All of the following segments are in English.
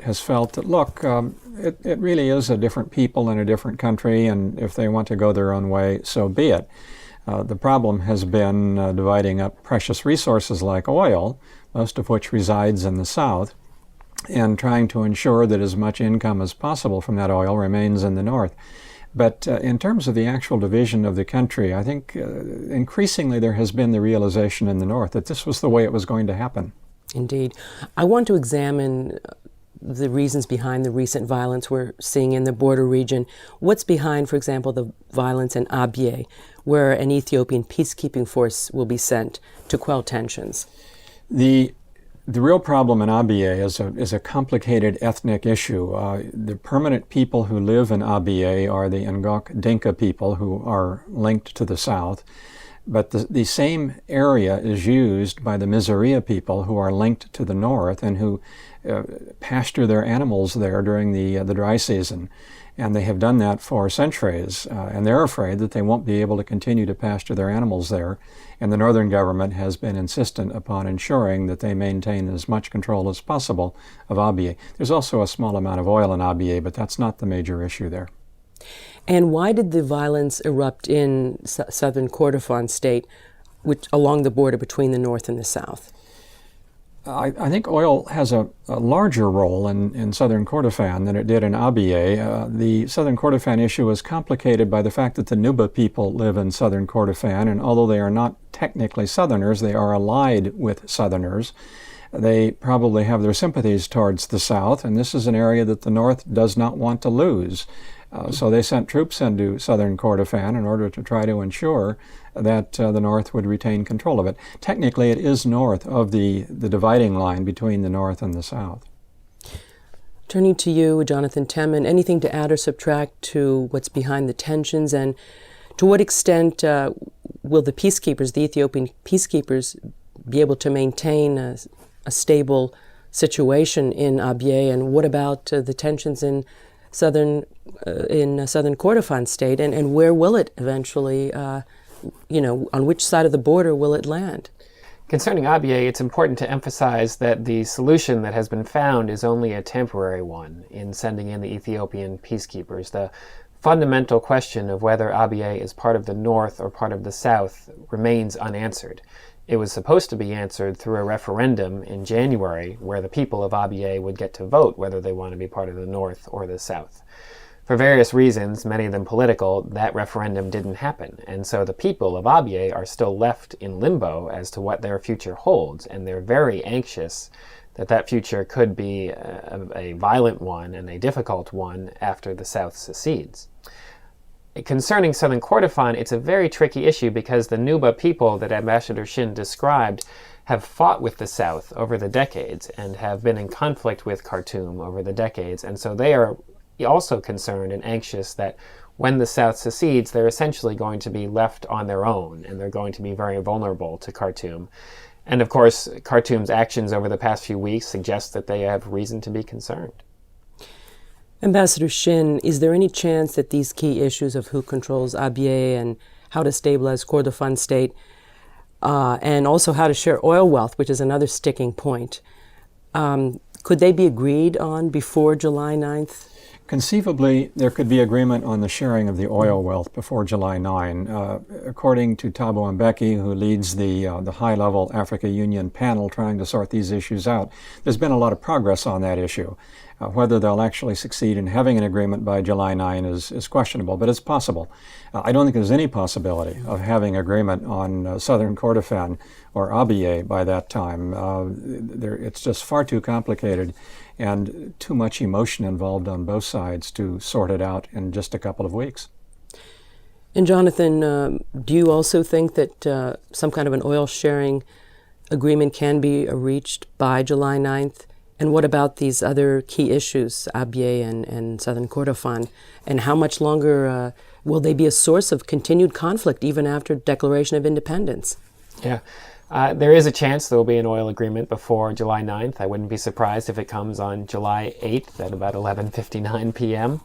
has felt that, look, it really is a different people in a different country, and if they want to go their own way, so be it. The problem has been dividing up precious resources like oil, most of which resides in the South, and trying to ensure that as much income as possible from that oil remains in the North. But in terms of the actual division of the country, I think increasingly there has been the realization in the North that this was the way it was going to happen. Indeed. I want to examine the reasons behind the recent violence we're seeing in the border region. What's behind, for example, the violence in Abyei, where an Ethiopian peacekeeping force will be sent to quell tensions? The real problem in Abyei is a complicated ethnic issue. The permanent people who live in Abyei are the Ngok Dinka people who are linked to the south. But the same area is used by the Miseria people who are linked to the north and who pasture their animals there during the dry season. And they have done that for centuries. And they're afraid that they won't be able to continue to pasture their animals there. And the northern government has been insistent upon ensuring that they maintain as much control as possible of Abyei. There's also a small amount of oil in Abyei, but that's not the major issue there. And why did the violence erupt in southern Kordofan state, which along the border between the north and the south? I think oil has a larger role in southern Kordofan than it did in Abyei. The southern Kordofan issue is complicated by the fact that the Nuba people live in southern Kordofan, and although they are not technically southerners, they are allied with southerners. They probably have their sympathies towards the south, and this is an area that the north does not want to lose. So they sent troops into southern Kordofan in order to try to ensure that the north would retain control of it. Technically, it is north of the dividing line between the north and the south. Turning to you, Jonathan Temin, anything to add or subtract to what's behind the tensions, and to what extent will the peacekeepers, the Ethiopian peacekeepers, be able to maintain a stable situation in Abyei, and what about the tensions in southern Kordofan state, and where will it eventually, on which side of the border will it land? Concerning Abyei, it's important to emphasize that the solution that has been found is only a temporary one in sending in the Ethiopian peacekeepers. The fundamental question of whether Abyei is part of the north or part of the south remains unanswered. It was supposed to be answered through a referendum in January where the people of Abyei would get to vote whether they want to be part of the north or the south. For various reasons, many of them political, that referendum didn't happen, and so the people of Abyei are still left in limbo as to what their future holds, and they're very anxious that that future could be a violent one and a difficult one after the south secedes. Concerning southern Kordofan, it's a very tricky issue because the Nuba people that Ambassador Shin described have fought with the South over the decades and have been in conflict with Khartoum over the decades, and so they are also concerned and anxious that when the South secedes, they're essentially going to be left on their own, and they're going to be very vulnerable to Khartoum. And of course, Khartoum's actions over the past few weeks suggest that they have reason to be concerned. Ambassador Shin, is there any chance that these key issues of who controls Abyei and how to stabilize Kordofan state, and also how to share oil wealth, which is another sticking point, could they be agreed on before July 9th? Conceivably, there could be agreement on the sharing of the oil wealth before July 9. According to Thabo Mbeki, who leads the high-level Africa Union panel trying to sort these issues out, there's been a lot of progress on that issue. Whether they'll actually succeed in having an agreement by July 9 is questionable, but it's possible. I don't think there's any possibility of having agreement on southern Kordofan or Abyei by that time. It's just far too complicated and too much emotion involved on both sides to sort it out in just a couple of weeks. And Jonathan, do you also think that some kind of an oil sharing agreement can be reached by July 9th? And what about these other key issues, Abyei and southern Kordofan? And how much longer will they be a source of continued conflict even after declaration of independence? Yeah. There is a chance there will be an oil agreement before July 9th. I wouldn't be surprised if it comes on July 8th at about 11:59 p.m.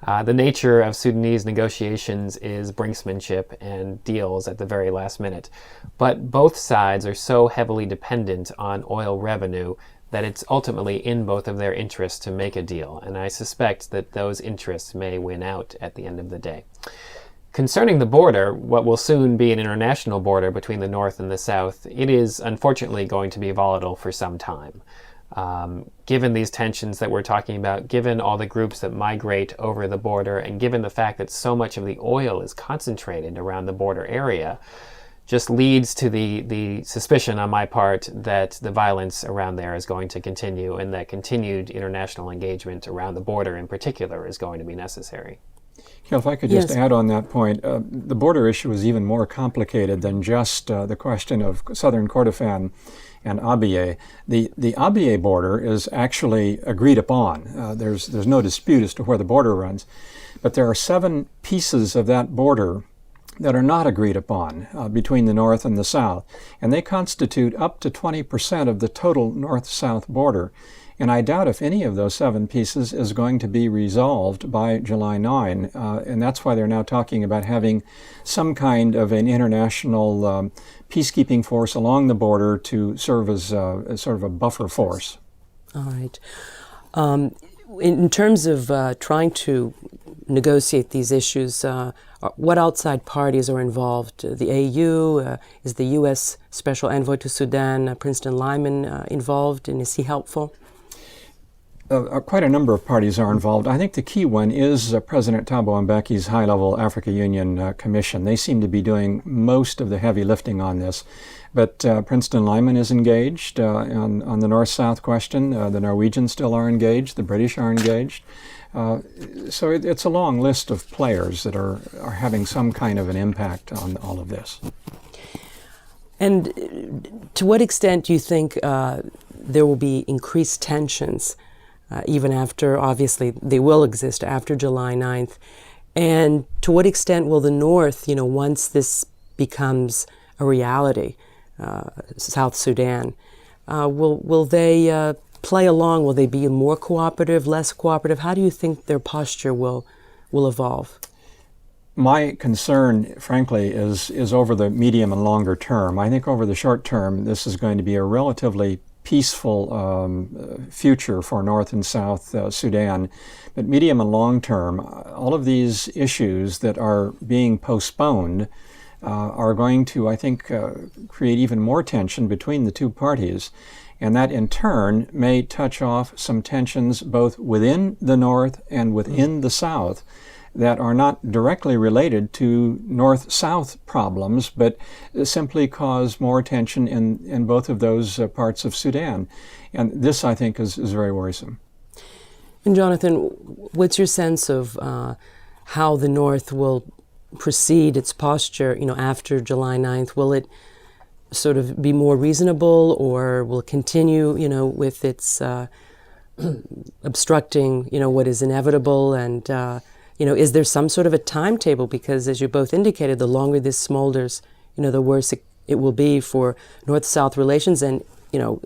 The nature of Sudanese negotiations is brinksmanship and deals at the very last minute. But both sides are so heavily dependent on oil revenue that it's ultimately in both of their interests to make a deal, and I suspect that those interests may win out at the end of the day. Concerning the border, what will soon be an international border between the North and the South, it is unfortunately going to be volatile for some time. Given these tensions that we're talking about, given all the groups that migrate over the border, and given the fact that so much of the oil is concentrated around the border area, just leads to the suspicion on my part that the violence around there is going to continue, and that continued international engagement around the border in particular is going to be necessary. Kel, if I could just add on that point, the border issue is even more complicated than just the question of southern Kordofan and Abyei. The Abyei border is actually agreed upon. There's no dispute as to where the border runs, but there are 7 pieces of that border that are not agreed upon between the North and the South, and they constitute up to 20% of the total North-South border. And I doubt if any of those 7 pieces is going to be resolved by July 9. And that's why they're now talking about having some kind of an international peacekeeping force along the border to serve as sort of a buffer force. All right. In terms of trying to negotiate these issues, what outside parties are involved? The AU, is the U.S. Special Envoy to Sudan, Princeton Lyman, involved, and is he helpful? Quite a number of parties are involved. I think the key one is President Thabo Mbeki's high-level Africa Union Commission. They seem to be doing most of the heavy lifting on this. But Princeton Lyman is engaged on the North-South question. The Norwegians still are engaged. The British are engaged. So it's a long list of players that are having some kind of an impact on all of this. And to what extent do you think there will be increased tensions even after, obviously, they will exist after July 9th? And to what extent will the North, once this becomes a reality, South Sudan, will they play along? Will they be more cooperative, less cooperative? How do you think their posture will evolve? My concern, frankly, is over the medium and longer term. I think over the short term, this is going to be a relatively peaceful future for North and South Sudan. But medium and long term, all of these issues that are being postponed are going to, I think, create even more tension between the two parties. And that in turn may touch off some tensions both within the North and within the South that are not directly related to North-South problems, but simply cause more tension in both of those parts of Sudan. And this, I think, is very worrisome. And Jonathan, what's your sense of how the North will proceed its posture, after July 9th? Will it sort of be more reasonable, or will it continue, with its obstructing, what is inevitable? And is there some sort of a timetable? Because as you both indicated, the longer this smolders, the worse it will be for North-South relations and,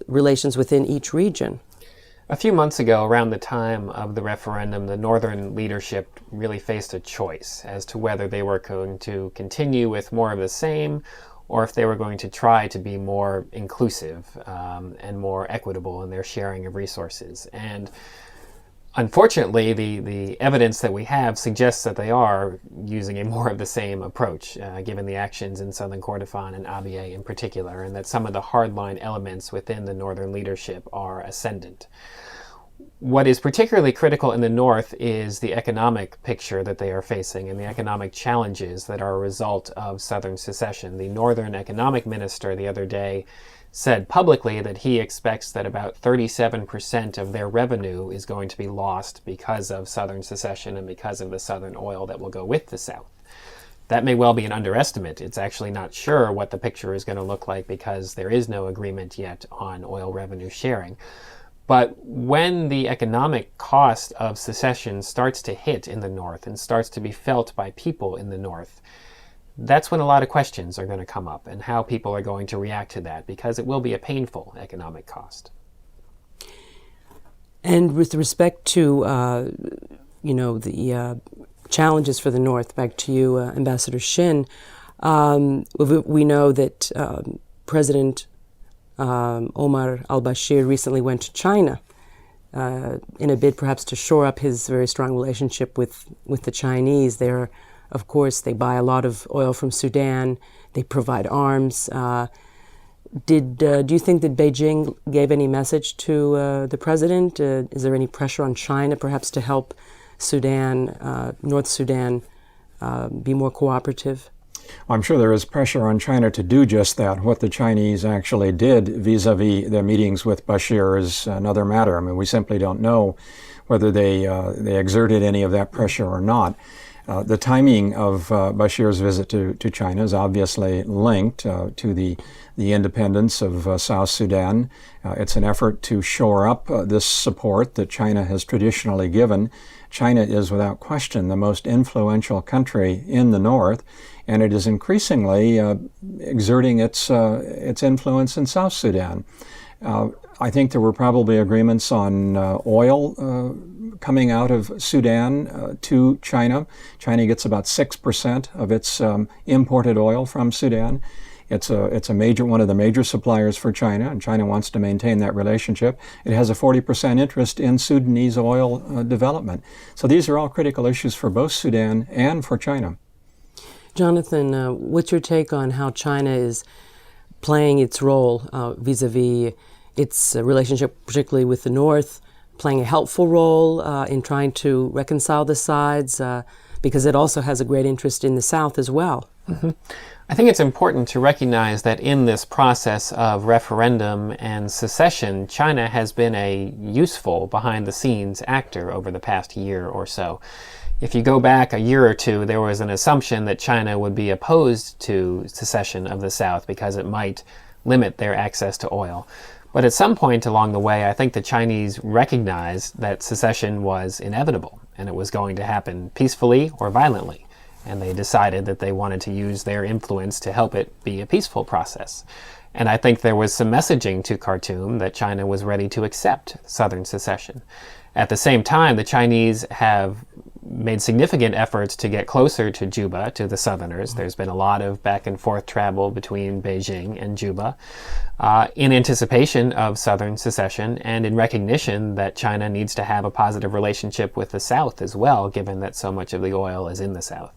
relations within each region. A few months ago, around the time of the referendum, the Northern leadership really faced a choice as to whether they were going to continue with more of the same, or if they were going to try to be more inclusive and more equitable in their sharing of resources. And unfortunately, the evidence that we have suggests that they are using a more of the same approach, given the actions in southern Kordofan and Abyei in particular, and that some of the hardline elements within the Northern leadership are ascendant. What is particularly critical in the North is the economic picture that they are facing and the economic challenges that are a result of Southern secession. The Northern economic minister the other day said publicly that he expects that about 37% of their revenue is going to be lost because of Southern secession and because of the Southern oil that will go with the South. That may well be an underestimate. It's actually not sure what the picture is going to look like because there is no agreement yet on oil revenue sharing. But when the economic cost of secession starts to hit in the North and starts to be felt by people in the North, that's when a lot of questions are going to come up and how people are going to react to that, because it will be a painful economic cost. And with respect to, the challenges for the North, back to you, Ambassador Shin, we know that President Omar al-Bashir recently went to China in a bid perhaps to shore up his very strong relationship with the Chinese. They're, of course, they buy a lot of oil from Sudan. They provide arms. Do you think that Beijing gave any message to the president? Is there any pressure on China perhaps to help Sudan, North Sudan, be more cooperative? I'm sure there is pressure on China to do just that. What the Chinese actually did vis-a-vis their meetings with Bashir is another matter. I mean, we simply don't know whether they exerted any of that pressure or not. The timing of Bashir's visit to China is obviously linked to the independence of South Sudan. It's an effort to shore up this support that China has traditionally given. China is without question the most influential country in the north, and it is increasingly exerting its influence in South Sudan. I think there were probably agreements on oil coming out of Sudan to China. China gets about 6% of its imported oil from Sudan. It's a major, one of the major suppliers for China, and China wants to maintain that relationship. It has a 40% interest in Sudanese oil development. So these are all critical issues for both Sudan and for China. Jonathan, what's your take on how China is playing its role vis-a-vis its relationship, particularly with the North, playing a helpful role in trying to reconcile the sides, because it also has a great interest in the South as well? Mm-hmm. I think it's important to recognize that in this process of referendum and secession, China has been a useful behind-the-scenes actor over the past year or so. If you go back a year or two, there was an assumption that China would be opposed to secession of the South because it might limit their access to oil. But at some point along the way, I think the Chinese recognized that secession was inevitable and it was going to happen peacefully or violently. And they decided that they wanted to use their influence to help it be a peaceful process. And I think there was some messaging to Khartoum that China was ready to accept southern secession. At the same time, the Chinese have made significant efforts to get closer to Juba, to the Southerners. There's been a lot of back and forth travel between Beijing and Juba in anticipation of southern secession and in recognition that China needs to have a positive relationship with the South as well, given that so much of the oil is in the South.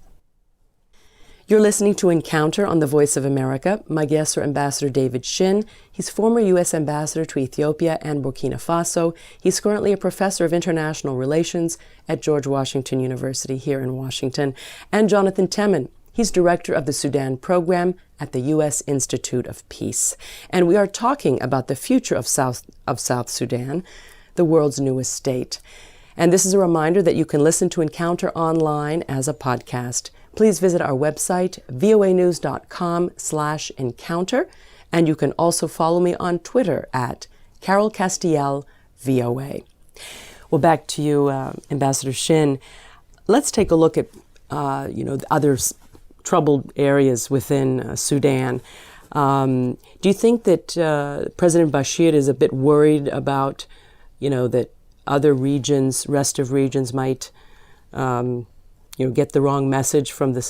You're listening to Encounter on the Voice of America. My guests are Ambassador David Shin. He's former U.S. Ambassador to Ethiopia and Burkina Faso. He's currently a professor of international relations at George Washington University here in Washington. And Jonathan Temin. He's director of the Sudan program at the U.S. Institute of Peace. And we are talking about the future of South Sudan, the world's newest state. And this is a reminder that you can listen to Encounter online as a podcast. Please visit our website, voanews.com/encounter, and you can also follow me on Twitter at Carol Castiel, VOA. Well, back to you, Ambassador Shin. Let's take a look at, the other troubled areas within Sudan. Do you think that President Bashir is a bit worried about, that other regions, rest of regions might get the wrong message from the